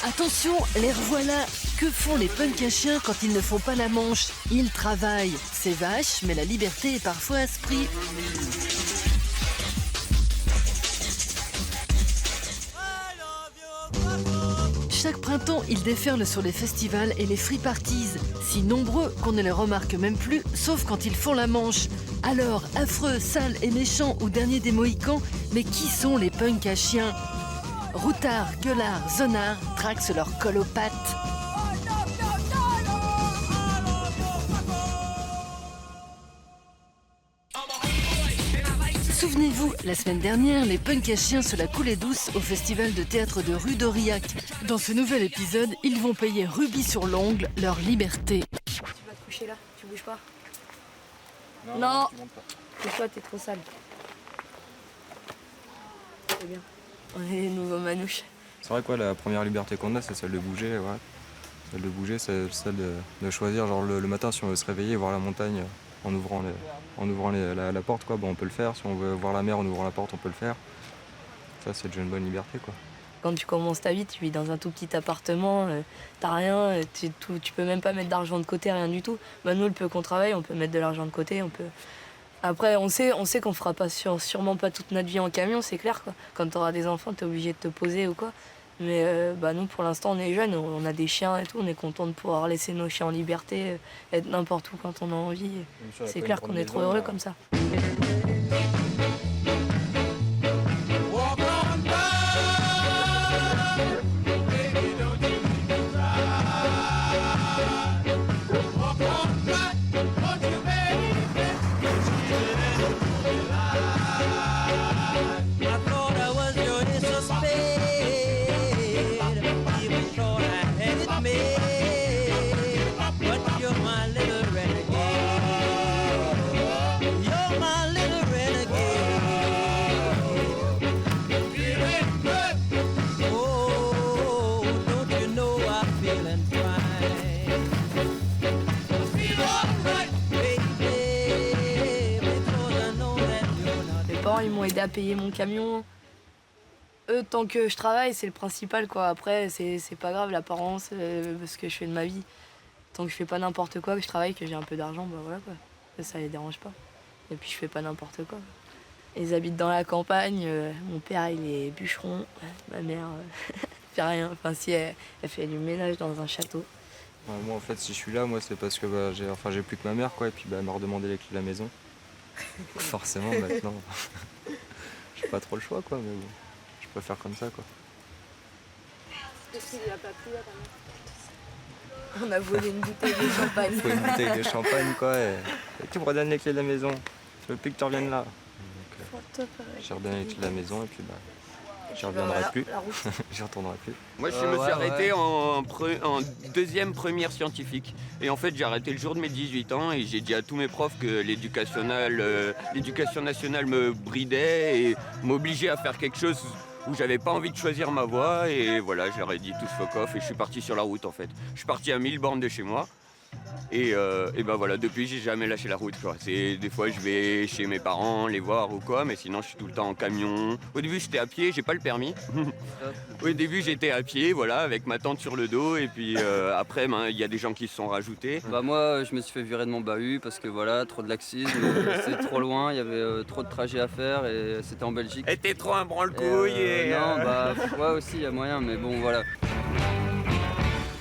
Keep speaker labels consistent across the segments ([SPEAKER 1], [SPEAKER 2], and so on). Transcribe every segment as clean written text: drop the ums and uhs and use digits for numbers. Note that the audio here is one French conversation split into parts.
[SPEAKER 1] Attention, les revoilà. Que font les punks à chiens quand ils ne font pas la manche? Ils travaillent. C'est vache, mais la liberté est parfois à ce prix. Chaque printemps, ils déferlent sur les festivals et les free parties, si nombreux qu'on ne les remarque même plus, sauf quand ils font la manche. Alors, affreux, sales et méchants ou dernier des Mohicans, mais qui sont les punks à chiens? Routards, gueulards, zonards traxent leur colle aux pattes. Souvenez-vous, la semaine dernière, les punks à chiens se la coulaient douce au festival de théâtre de rue d'Aurillac. Dans ce nouvel épisode, ils vont payer rubis sur l'ongle leur liberté.
[SPEAKER 2] Tu vas te coucher là, tu bouges pas. Non, couche-toi, t'es trop sale. C'est bien. On est les nouveaux manouches.
[SPEAKER 3] C'est vrai quoi, la première liberté qu'on a, c'est celle de bouger, ouais. Celle de bouger, c'est celle de choisir, genre le matin, si on veut se réveiller et voir la montagne en ouvrant la porte, quoi, bon, on peut le faire. Si on veut voir la mer en ouvrant la porte, on peut le faire. Ça, c'est déjà une bonne liberté, quoi.
[SPEAKER 2] Quand tu commences ta vie, tu vis dans un tout petit appartement, t'as rien, tu peux même pas mettre d'argent de côté, rien du tout. Bah, nous, le peu qu'on travaille, on peut mettre de l'argent de côté, on peut... Après, on sait qu'on fera pas sûrement pas toute notre vie en camion, c'est clair, quoi. Quand t'auras des enfants, t'es obligé de te poser ou quoi. Mais nous, pour l'instant, on est jeunes, on a des chiens et tout, on est content de pouvoir laisser nos chiens en liberté, être n'importe où quand on a envie. C'est clair qu'on est trop heureux comme ça. Ils m'ont aidé à payer mon camion. Eux, tant que je travaille, c'est le principal, quoi. Après, c'est pas grave l'apparence, ce que je fais de ma vie. Tant que je fais pas n'importe quoi, que je travaille, que j'ai un peu d'argent, bah voilà, quoi. Ça les dérange pas. Et puis je fais pas n'importe quoi. Ils habitent dans la campagne. Mon père, il est bûcheron. Ma mère, fait rien. Enfin, si elle fait du ménage dans un château.
[SPEAKER 3] Ouais, moi, en fait, si je suis là, moi, c'est parce que j'ai plus que ma mère, quoi. Et puis, elle m'a redemandé les clés de la maison. Forcément, maintenant, j'ai pas trop le choix, quoi, mais bon, je préfère comme ça, quoi.
[SPEAKER 2] On a volé une bouteille de champagne.
[SPEAKER 3] Une bouteille de champagne, quoi, et tu me redonnes les clés de la maison. Je veux plus que tu reviennes là. Donc, j'ai redonné les clés de la maison, et puis, j'y reviendrai plus. J'y retournerai plus.
[SPEAKER 4] Moi, je me suis arrêté en deuxième première scientifique. Et en fait, j'ai arrêté le jour de mes 18 ans et j'ai dit à tous mes profs que l'éducation nationale me bridait et m'obligeait à faire quelque chose où j'avais pas envie de choisir ma voie. Et voilà, je leur ai dit tous fuck off et je suis parti sur la route, en fait. Je suis parti à 1000 bornes de chez moi. Et voilà, depuis j'ai jamais lâché la route, quoi. Des fois je vais chez mes parents les voir ou quoi, mais sinon je suis tout le temps en camion. Au début j'étais à pied, j'ai pas le permis. Au début j'étais à pied, voilà, avec ma tente sur le dos, et puis après il y a des gens qui se sont rajoutés.
[SPEAKER 5] Moi je me suis fait virer de mon bahut parce que voilà, trop de laxisme, c'était trop loin, il y avait trop de trajets à faire et c'était en Belgique.
[SPEAKER 4] Et t'es trop un branle-couille
[SPEAKER 5] Non, ouais aussi il y a moyen, mais bon voilà.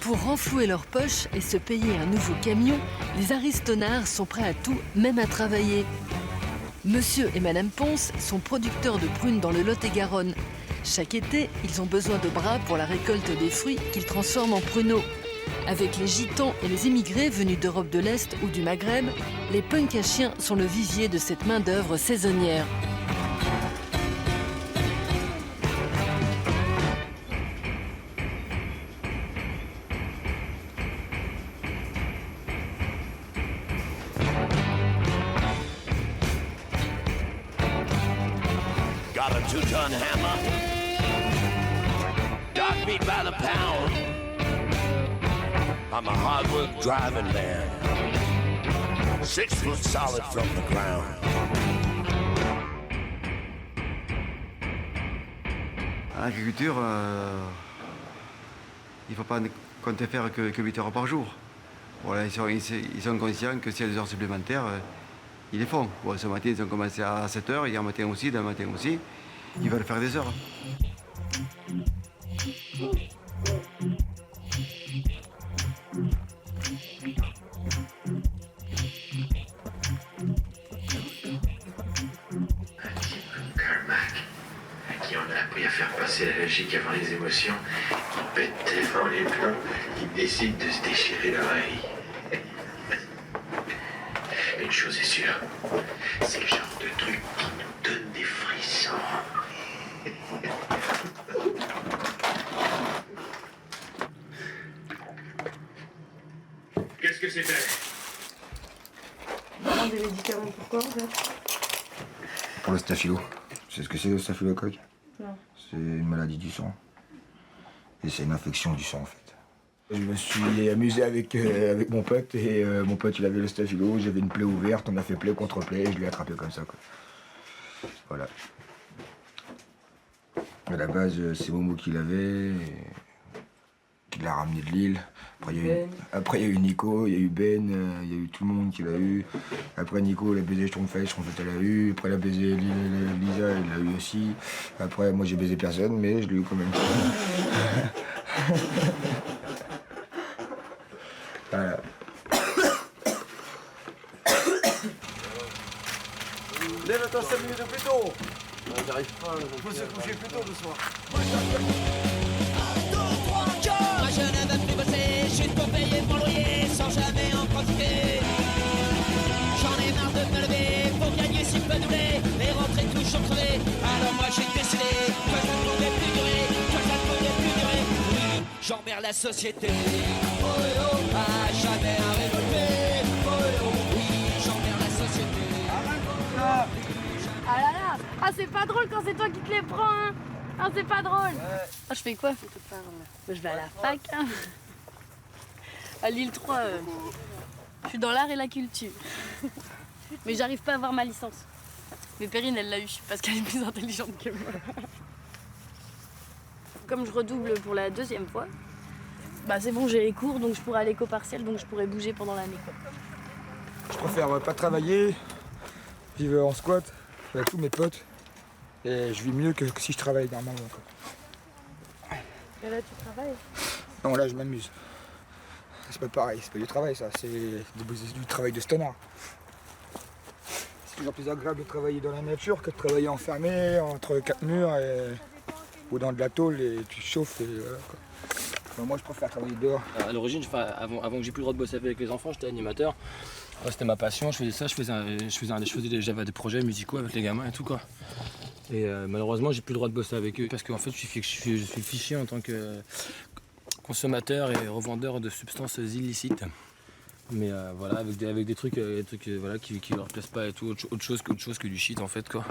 [SPEAKER 1] Pour renflouer leurs poches et se payer un nouveau camion, les aristonards sont prêts à tout, même à travailler. Monsieur et Madame Ponce sont producteurs de prunes dans le Lot-et-Garonne. Chaque été, ils ont besoin de bras pour la récolte des fruits qu'ils transforment en pruneaux. Avec les gitans et les immigrés venus d'Europe de l'Est ou du Maghreb, les punks à chiens sont le vivier de cette main-d'œuvre saisonnière.
[SPEAKER 6] Got a 2-ton hammer, dog meat by the pound. I'm a hard-work driving man, 6 foot solid from the ground.
[SPEAKER 7] L'agriculture, il ne faut pas compter faire que 8 heures par jour. Voilà, ils sont conscients que s'il y a des heures supplémentaires, ils les font. Bon, ce matin, ils ont commencé à 7 heures, hier matin aussi, demain matin aussi. Ils veulent faire des heures.
[SPEAKER 6] Qui on a appris à faire passer la logique avant les émotions, qui pète tellement les plombs, qui décide de se déchirer l'oreille. Une chose est sûre, c'est le genre de truc qui nous donne des frissons. Qu'est-ce que c'était?
[SPEAKER 2] Des médicaments, pourquoi en fait?
[SPEAKER 8] Pour le staphylo. Tu sais ce que c'est le staphylocoque?
[SPEAKER 2] Non.
[SPEAKER 8] C'est une maladie du sang. Et c'est une infection du sang en fait. Je me suis amusé avec mon pote et mon pote il avait le staphylo, j'avais une plaie ouverte, on a fait plaie contre plaie et je l'ai attrapé comme ça quoi. Voilà. À la base c'est Momo qui l'avait, qui l'a ramené de Lille. Après il y a eu Nico, il y a eu Ben, il y a eu tout le monde qui l'a eu. Après Nico il a baisé Schtroumpfette elle l'a eu. Après il a baisé Lisa, il l'a eu aussi. Après moi j'ai baisé personne mais je l'ai eu quand même. Voilà.
[SPEAKER 7] Lève-toi 5 minutes plus tôt. J'arrive pas, il faut se coucher plus tôt le soir.
[SPEAKER 9] Moi je ne veux plus bosser, juste pour payer mon loyer sans jamais en profiter. J'en ai marre de me lever pour gagner si peu doublé et rentrer toujours crevé. Alors moi j'ai décidé que ça ne pouvait plus durer, que ça ne pouvait plus durer. Oui, j'emmerde la société. Oh oh, ah, jamais à révolver. Oh oh, oui, j'emmerde la société.
[SPEAKER 10] Ah là là. Ah c'est pas drôle quand c'est toi qui te les prends hein. Ah c'est pas drôle. Ah je fais quoi? Je vais à la fac hein. À Lille 3 je suis dans l'art et la culture. Mais j'arrive pas à avoir ma licence. Mais Perrine elle l'a eu parce qu'elle est plus intelligente que moi. Comme je redouble pour la 2e fois, bah c'est bon j'ai les cours donc je pourrai aller qu'au partiel donc je pourrai bouger pendant l'année quoi.
[SPEAKER 8] Je préfère pas travailler, vivre en squat avec tous mes potes. Et je vis mieux que si je travaille normalement. Quoi.
[SPEAKER 10] Et là tu travailles?
[SPEAKER 8] Non là je m'amuse. C'est pas pareil, c'est pas du travail ça, c'est du travail de stonard. C'est toujours plus agréable de travailler dans la nature que de travailler enfermé entre 4 murs ou dans de la tôle et tu chauffes et voilà quoi. Enfin, moi je préfère travailler dehors.
[SPEAKER 11] À l'origine, avant que j'ai plus le droit de bosser avec les enfants, j'étais animateur. Ouais, c'était ma passion, je faisais ça, j'avais des projets musicaux avec les gamins et tout quoi. Et malheureusement j'ai plus le droit de bosser avec eux parce qu'en fait je suis fiché en tant que consommateur et revendeur de substances illicites. Mais voilà, avec des trucs voilà, qui leur plaisent pas et tout, autre chose que du shit en fait quoi.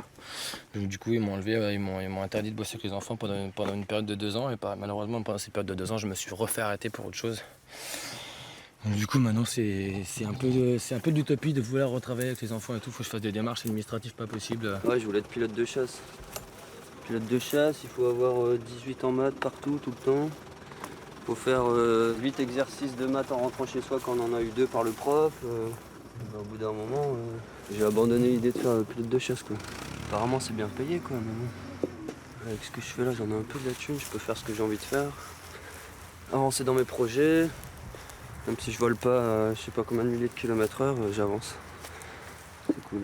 [SPEAKER 11] Donc du coup ils m'ont enlevé, ils m'ont interdit de bosser avec les enfants pendant une période de 2 ans et malheureusement pendant cette période de 2 ans je me suis refait arrêter pour autre chose. Donc du coup maintenant c'est un peu d'utopie de vouloir retravailler avec les enfants et tout, faut que je fasse des démarches administratives pas possibles.
[SPEAKER 5] Ouais, je voulais être pilote de chasse. Pilote de chasse, il faut avoir 18 en maths partout, tout le temps. Il faut faire 8 exercices de maths en rentrant chez soi quand on en a eu 2 par le prof. Au bout d'un moment, j'ai abandonné l'idée de faire pilote de chasse quoi. Apparemment c'est bien payé quoi, mais bon. Avec ce que je fais là, j'en ai un peu de la thune, je peux faire ce que j'ai envie de faire. Avancer dans mes projets. Même si je vole pas je sais pas combien de milliers de kilomètres/heure, j'avance. C'est cool.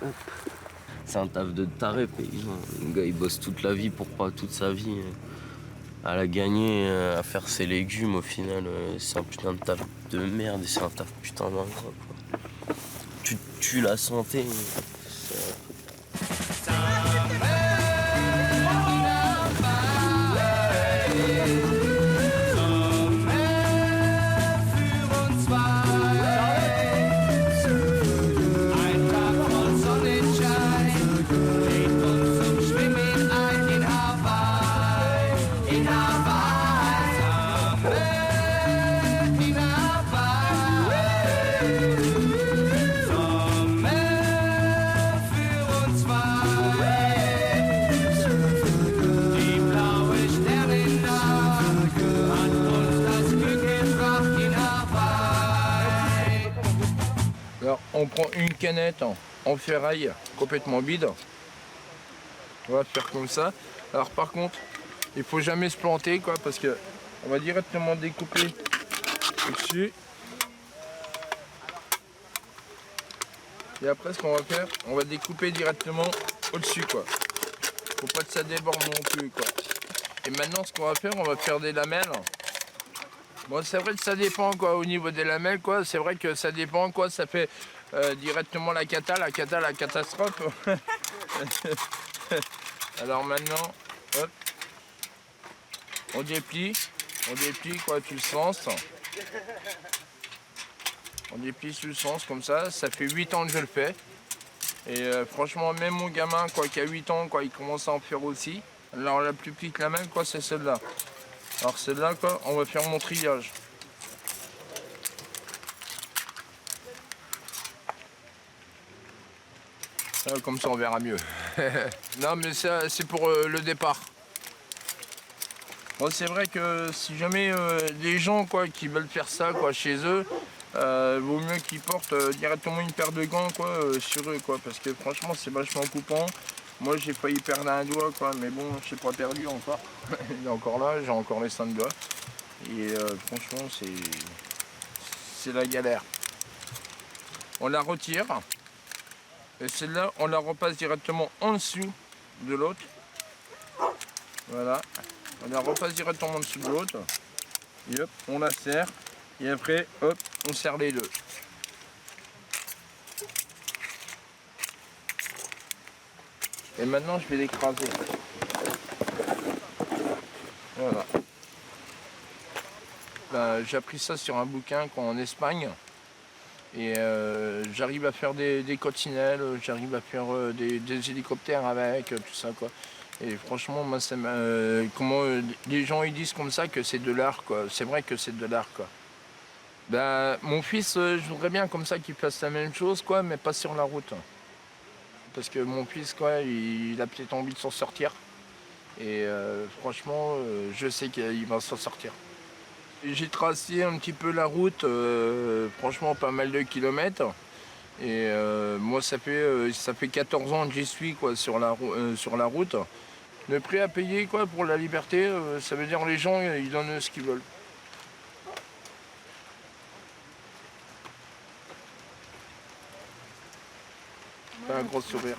[SPEAKER 5] Hop.
[SPEAKER 12] C'est un taf de taré paysan. Le gars il bosse toute la vie pour pas toute sa vie. À la gagner, à faire ses légumes au final, c'est un putain de taf de merde et c'est un taf putain d'ingrat quoi. Tu tues la santé.
[SPEAKER 13] on prend une canette en ferraille complètement vide. On va faire comme ça. Alors par contre, il faut jamais se planter quoi, parce que on va directement découper au-dessus. Et après ce qu'on va faire, on va découper directement au-dessus quoi. Faut pas que ça déborde non plus quoi. Et maintenant ce qu'on va faire, on va faire des lamelles. Bon c'est vrai que ça dépend quoi au niveau des lamelles quoi, c'est vrai que ça dépend quoi, ça fait directement la catastrophe. Alors maintenant, hop, on déplie quoi, tu le sens. On déplie sous le sens comme ça fait 8 ans que je le fais. Et franchement, même mon gamin quoi, qui a 8 ans, quoi, il commence à en faire aussi. Alors la plus petite lamelle, quoi, c'est celle-là. Alors celle-là, quoi, on va faire mon triage. Comme ça, on verra mieux. Non, mais ça, c'est pour le départ. Bon, c'est vrai que si jamais les gens quoi, qui veulent faire ça quoi, chez eux, vaut mieux qu'ils portent directement une paire de gants quoi, sur eux quoi, parce que franchement c'est vachement coupant. Moi j'ai failli perdre un doigt quoi, mais bon je n'ai pas perdu encore. Il est encore là, j'ai encore les 5 doigts. Et franchement c'est la galère. On la retire et celle-là on la repasse directement en dessous de l'autre. Voilà. On la repasse directement en dessous de l'autre. Et hop, on la serre. Et après, hop, on serre les deux. Et maintenant, je vais l'écraser. Voilà. Ben, j'ai appris ça sur un bouquin en Espagne. Et j'arrive à faire des coccinelles, j'arrive à faire des hélicoptères avec, tout ça quoi. Et franchement, moi, ça comment les gens ils disent comme ça que c'est de l'art quoi. C'est vrai que c'est de l'art quoi. Ben, mon fils, je voudrais bien comme ça qu'il fasse la même chose quoi, mais pas sur la route. Parce que mon fils quoi, il a peut-être envie de s'en sortir. Et franchement, je sais qu'il va s'en sortir. J'ai tracé un petit peu la route, franchement pas mal de kilomètres. Et moi ça fait 14 ans que j'y suis quoi, sur la route. Le prix à payer quoi, pour la liberté, ça veut dire les gens ils donnent ce qu'ils veulent. Un gros sourire.